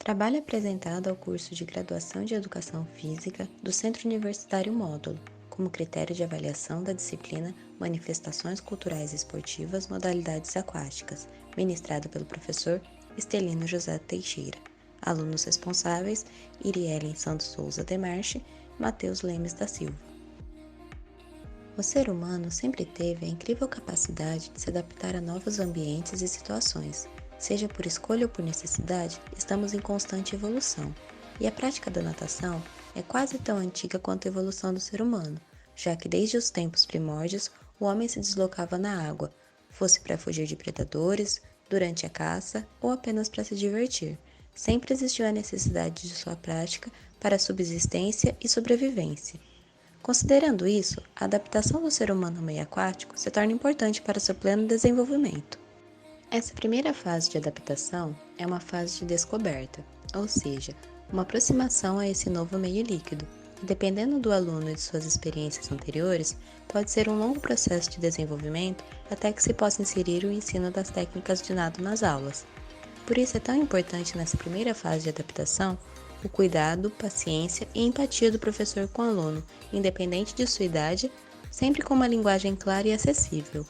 Trabalho apresentado ao curso de Graduação de Educação Física do Centro Universitário Módulo, como critério de avaliação da disciplina Manifestações Culturais e Esportivas Modalidades Aquáticas, ministrado pelo professor Estelino José Teixeira. Alunos responsáveis: Irielen Santos Souza Demarche, Matheus Lemes da Silva. O ser humano sempre teve a incrível capacidade de se adaptar a novos ambientes e situações. Seja por escolha ou por necessidade, estamos em constante evolução. E a prática da natação é quase tão antiga quanto a evolução do ser humano, já que desde os tempos primórdios o homem se deslocava na água, fosse para fugir de predadores, durante a caça ou apenas para se divertir. Sempre existiu a necessidade de sua prática para a subsistência e sobrevivência. Considerando isso, a adaptação do ser humano ao meio aquático se torna importante para seu pleno desenvolvimento. Essa primeira fase de adaptação é uma fase de descoberta, ou seja, uma aproximação a esse novo meio líquido, que, dependendo do aluno e de suas experiências anteriores, pode ser um longo processo de desenvolvimento até que se possa inserir o ensino das técnicas de nado nas aulas. Por isso é tão importante nessa primeira fase de adaptação o cuidado, paciência e empatia do professor com o aluno, independente de sua idade, sempre com uma linguagem clara e acessível.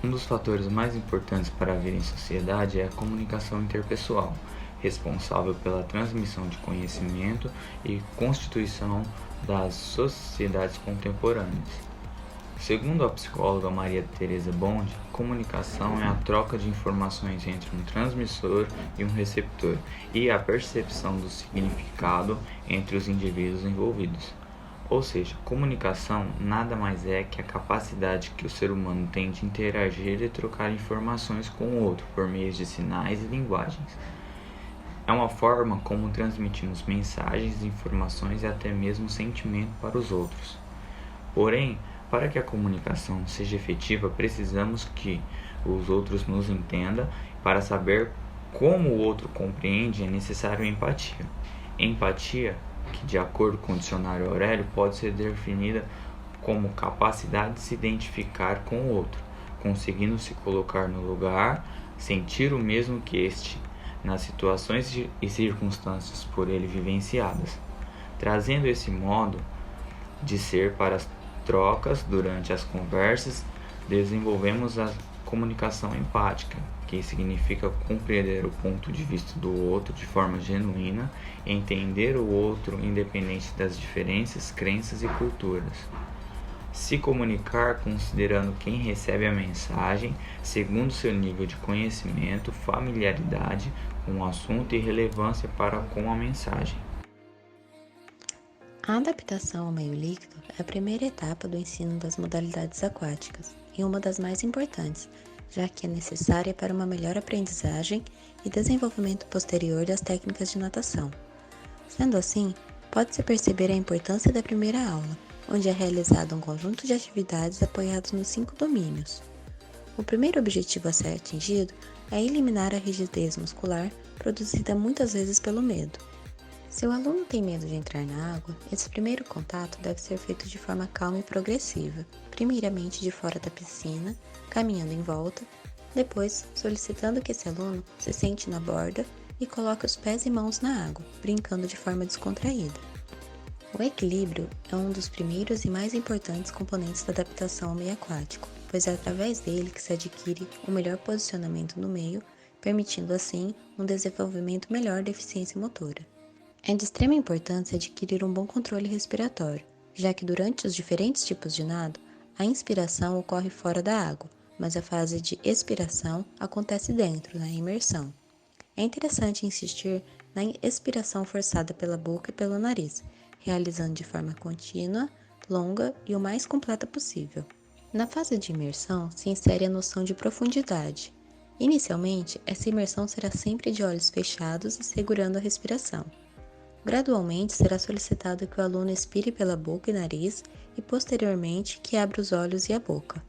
Um dos fatores mais importantes para a vida em sociedade é a comunicação interpessoal, responsável pela transmissão de conhecimento e constituição das sociedades contemporâneas. Segundo a psicóloga Maria Teresa Bond, comunicação é a troca de informações entre um transmissor e um receptor e a percepção do significado entre os indivíduos envolvidos. Ou seja, comunicação nada mais é que a capacidade que o ser humano tem de interagir e trocar informações com o outro por meio de sinais e linguagens. É uma forma como transmitimos mensagens, informações e até mesmo sentimento para os outros. Porém, para que a comunicação seja efetiva, precisamos que os outros nos entendam. Para saber como o outro compreende, é necessário empatia. Empatia, que de acordo com o dicionário Aurélio, pode ser definida como capacidade de se identificar com o outro, conseguindo se colocar no lugar, sentir o mesmo que este, nas situações e circunstâncias por ele vivenciadas, trazendo esse modo de ser para as trocas. Durante as conversas, desenvolvemos a comunicação empática, que significa compreender o ponto de vista do outro de forma genuína, entender o outro independente das diferenças, crenças e culturas. Se comunicar considerando quem recebe a mensagem, segundo seu nível de conhecimento, familiaridade com o assunto e relevância para com a mensagem. A adaptação ao meio líquido é a primeira etapa do ensino das modalidades aquáticas e uma das mais importantes, já que é necessária para uma melhor aprendizagem e desenvolvimento posterior das técnicas de natação. Sendo assim, pode-se perceber a importância da primeira aula, onde é realizado um conjunto de atividades apoiados nos 5 domínios. O primeiro objetivo a ser atingido é eliminar a rigidez muscular produzida muitas vezes pelo medo. Se o aluno tem medo de entrar na água, esse primeiro contato deve ser feito de forma calma e progressiva, primeiramente de fora da piscina, caminhando em volta, depois solicitando que esse aluno se sente na borda e coloque os pés e mãos na água, brincando de forma descontraída. O equilíbrio é um dos primeiros e mais importantes componentes da adaptação ao meio aquático, pois é através dele que se adquire o melhor posicionamento no meio, permitindo assim um desenvolvimento melhor da eficiência motora. É de extrema importância adquirir um bom controle respiratório, já que durante os diferentes tipos de nado, a inspiração ocorre fora da água, mas a fase de expiração acontece dentro, na imersão. É interessante insistir na expiração forçada pela boca e pelo nariz, realizando de forma contínua, longa e o mais completa possível. Na fase de imersão se insere a noção de profundidade. Inicialmente, essa imersão será sempre de olhos fechados e segurando a respiração. Gradualmente, será solicitado que o aluno expire pela boca e nariz e, posteriormente, que abra os olhos e a boca.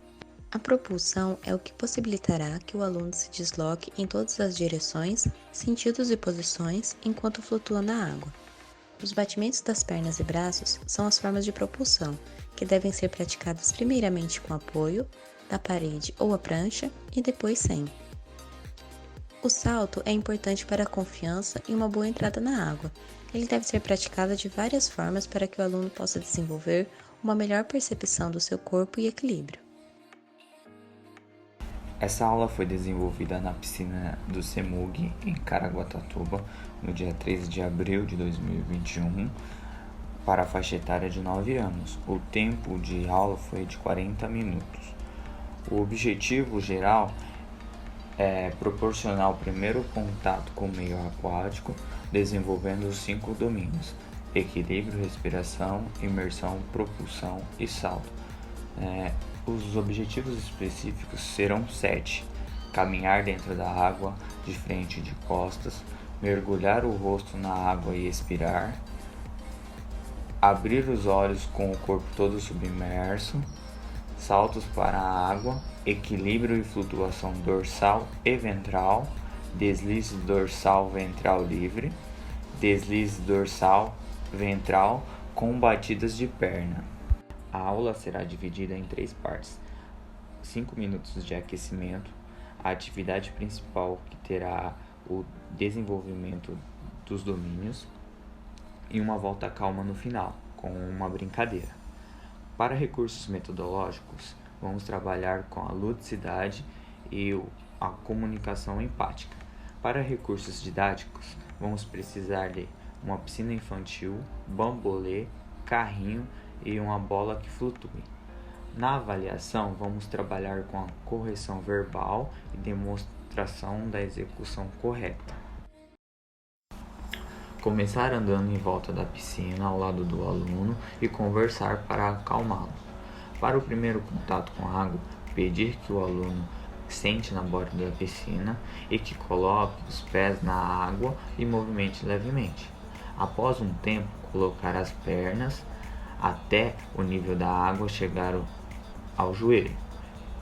A propulsão é o que possibilitará que o aluno se desloque em todas as direções, sentidos e posições enquanto flutua na água. Os batimentos das pernas e braços são as formas de propulsão, que devem ser praticadas primeiramente com apoio da parede ou a prancha e depois sem. O salto é importante para a confiança e uma boa entrada na água. Ele deve ser praticado de várias formas para que o aluno possa desenvolver uma melhor percepção do seu corpo e equilíbrio. Essa aula foi desenvolvida na piscina do CEMUG, em Caraguatatuba, no dia 13 de abril de 2021, para a faixa etária de 9 anos. O tempo de aula foi de 40 minutos. O objetivo geral é proporcionar o primeiro contato com o meio aquático, desenvolvendo os 5 domínios: equilíbrio, respiração, imersão, propulsão e salto. Os objetivos específicos serão 7: caminhar dentro da água, de frente e de costas, mergulhar o rosto na água e expirar, abrir os olhos com o corpo todo submerso, saltos para a água, equilíbrio e flutuação dorsal e ventral, deslize dorsal ventral livre, deslize dorsal ventral com batidas de perna. A aula será dividida em 3 partes: 5 minutos de aquecimento, a atividade principal, que terá o desenvolvimento dos domínios, e uma volta calma no final, com uma brincadeira. Para recursos metodológicos, vamos trabalhar com a ludicidade e a comunicação empática. Para recursos didáticos, vamos precisar de uma piscina infantil, bambolê, carrinho e uma bola que flutue. Na avaliação, vamos trabalhar com a correção verbal e demonstração da execução correta. Começar andando em volta da piscina ao lado do aluno e conversar para acalmá-lo. Para o primeiro contato com a água, pedir que o aluno sente na borda da piscina e que coloque os pés na água e movimente levemente. Após um tempo, colocar as pernas até o nível da água chegar ao joelho.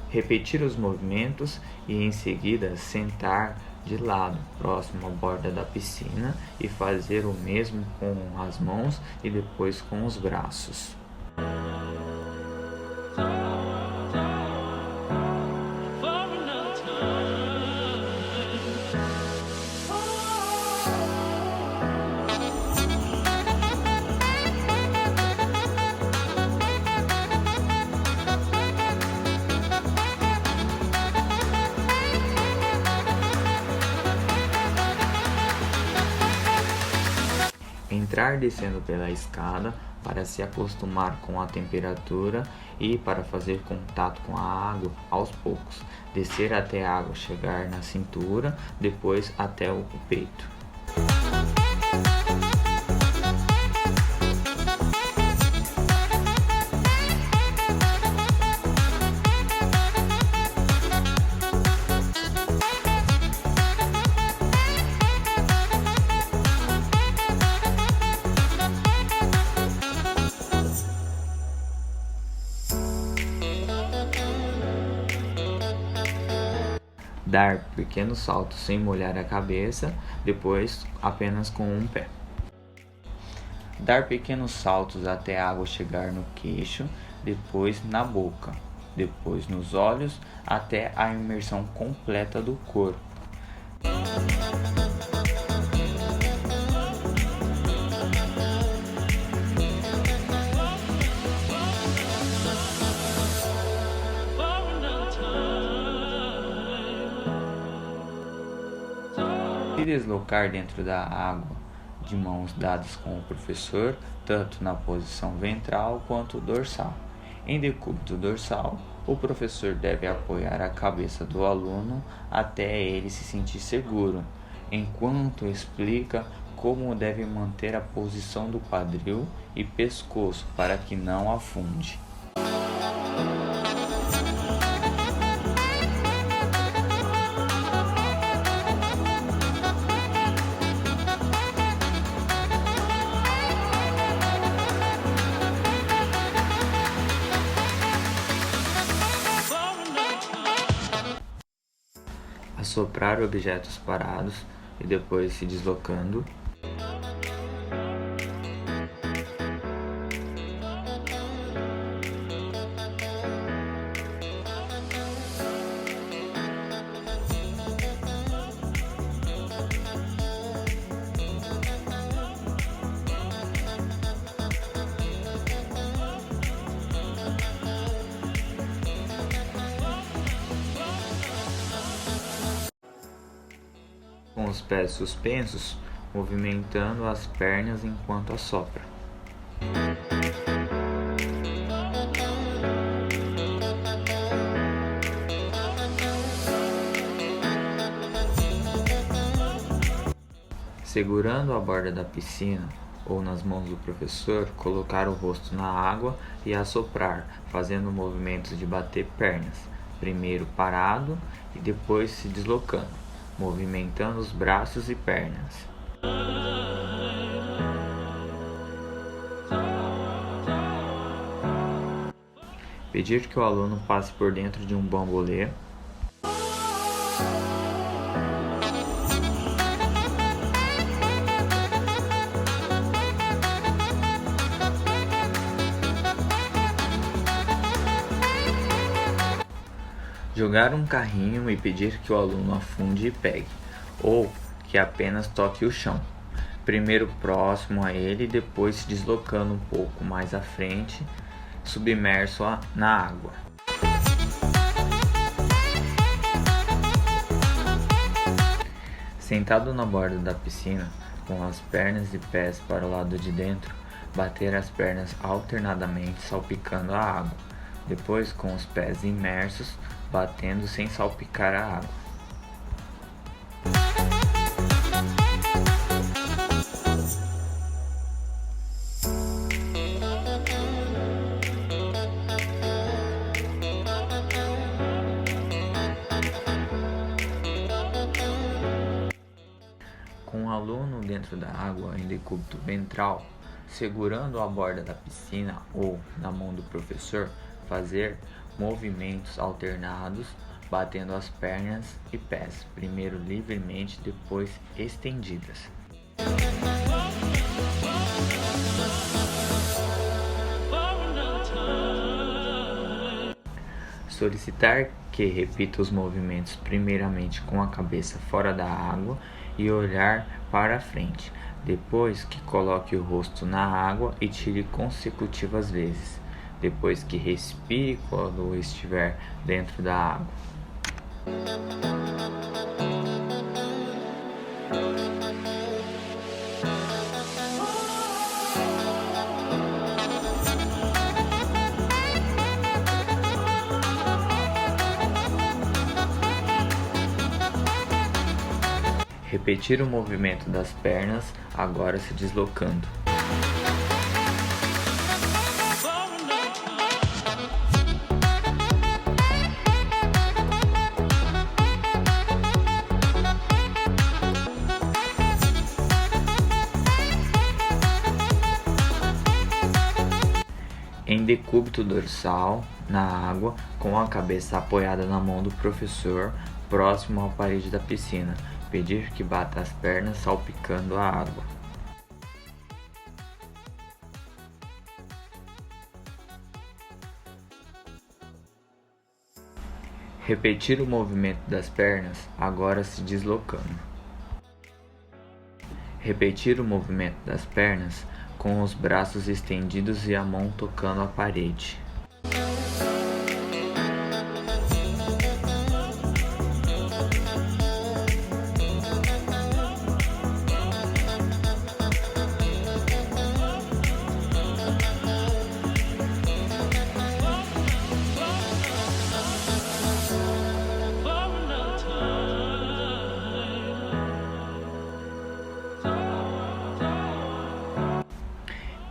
Repetir os movimentos e em seguida sentar de lado, próximo à borda da piscina, e fazer o mesmo com as mãos e depois com os braços. Entrar descendo pela escada para se acostumar com a temperatura e para fazer contato com a água aos poucos. Descer até a água chegar na cintura, depois até o peito. Dar pequenos saltos sem molhar a cabeça, depois apenas com um pé. Dar pequenos saltos até a água chegar no queixo, depois na boca, depois nos olhos, até a imersão completa do corpo. Se deslocar dentro da água de mãos dadas com o professor, tanto na posição ventral quanto dorsal. Em decúbito dorsal, o professor deve apoiar a cabeça do aluno até ele se sentir seguro, enquanto explica como deve manter a posição do quadril e pescoço para que não afunde. Assoprar objetos parados e depois se deslocando. com os pés suspensos, movimentando as pernas enquanto assopra. Segurando a borda da piscina ou nas mãos do professor, colocar o rosto na água e assoprar, fazendo movimentos de bater pernas, primeiro parado e depois se deslocando, movimentando os braços e pernas. Pedir que o aluno passe por dentro de um bambolê. Jogar um carrinho e pedir que o aluno afunde e pegue, ou que apenas toque o chão, primeiro próximo a ele e depois se deslocando um pouco mais à frente, submerso na água. Sentado na borda da piscina, com as pernas e pés para o lado de dentro, bater as pernas alternadamente salpicando a água, depois com os pés imersos, batendo sem salpicar a água. Com o aluno dentro da água em decúbito ventral, segurando a borda da piscina ou na mão do professor, fazer movimentos alternados, batendo as pernas e pés, primeiro livremente, depois estendidas. Solicitar que repita os movimentos primeiramente com a cabeça fora da água e olhar para frente, depois que coloque o rosto na água e tire consecutivas vezes, depois que respire quando estiver dentro da água. Repetir o movimento das pernas, agora se deslocando. Em decúbito dorsal, na água, com a cabeça apoiada na mão do professor, próximo à parede da piscina, pedir que bata as pernas salpicando a água. Repetir o movimento das pernas, agora se deslocando. Repetir o movimento das pernas com os braços estendidos e a mão tocando a parede.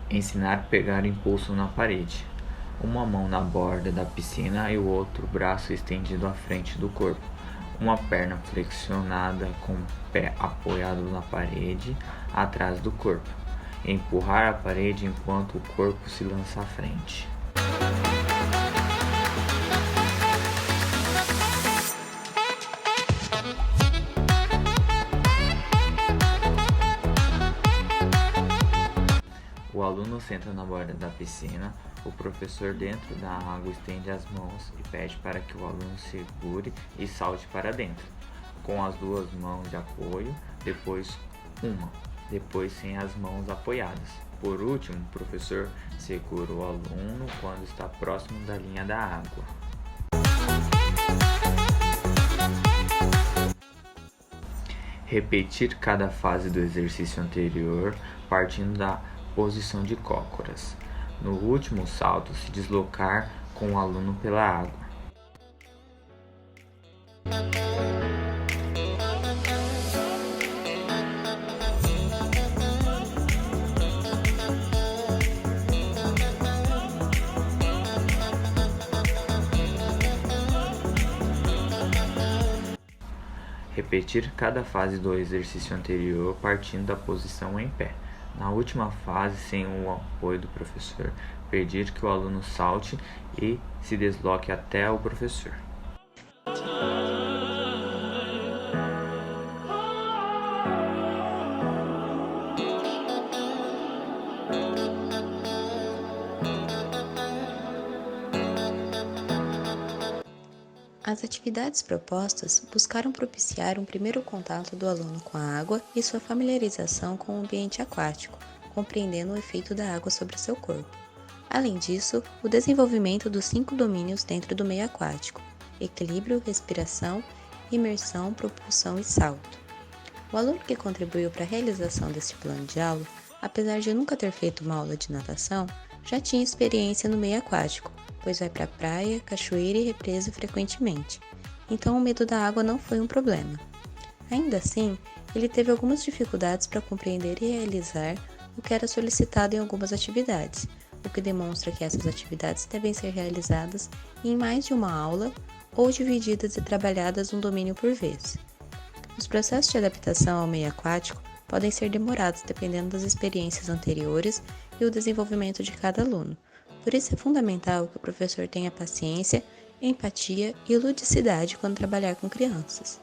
Ensinar a pegar impulso na parede. Uma mão na borda da piscina e o outro braço estendido à frente do corpo. Uma perna flexionada com o pé apoiado na parede atrás do corpo. Empurrar a parede enquanto o corpo se lança à frente. O aluno senta na borda da piscina, o professor dentro da água estende as mãos e pede para que o aluno segure e salte para dentro, com as duas mãos de apoio, depois uma, depois sem as mãos apoiadas. Por último, o professor segura o aluno quando está próximo da linha da água. Repetir cada fase do exercício anterior, partindo da posição de cócoras. No último salto, se deslocar com o aluno pela água. Repetir cada fase do exercício anterior partindo da posição em pé. Na última fase, sem o apoio do professor, pedir que o aluno salte e se desloque até o professor. As atividades propostas buscaram propiciar um primeiro contato do aluno com a água e sua familiarização com o ambiente aquático, compreendendo o efeito da água sobre seu corpo. Além disso, o desenvolvimento dos 5 domínios dentro do meio aquático: equilíbrio, respiração, imersão, propulsão e salto. O aluno que contribuiu para a realização deste plano de aula, apesar de nunca ter feito uma aula de natação, já tinha experiência no meio aquático, pois vai para a praia, cachoeira e represa frequentemente. Então o medo da água não foi um problema. Ainda assim, ele teve algumas dificuldades para compreender e realizar o que era solicitado em algumas atividades, o que demonstra que essas atividades devem ser realizadas em mais de uma aula ou divididas e trabalhadas um domínio por vez. Os processos de adaptação ao meio aquático podem ser demorados dependendo das experiências anteriores e o desenvolvimento de cada aluno. Por isso é fundamental que o professor tenha paciência, empatia e ludicidade quando trabalhar com crianças.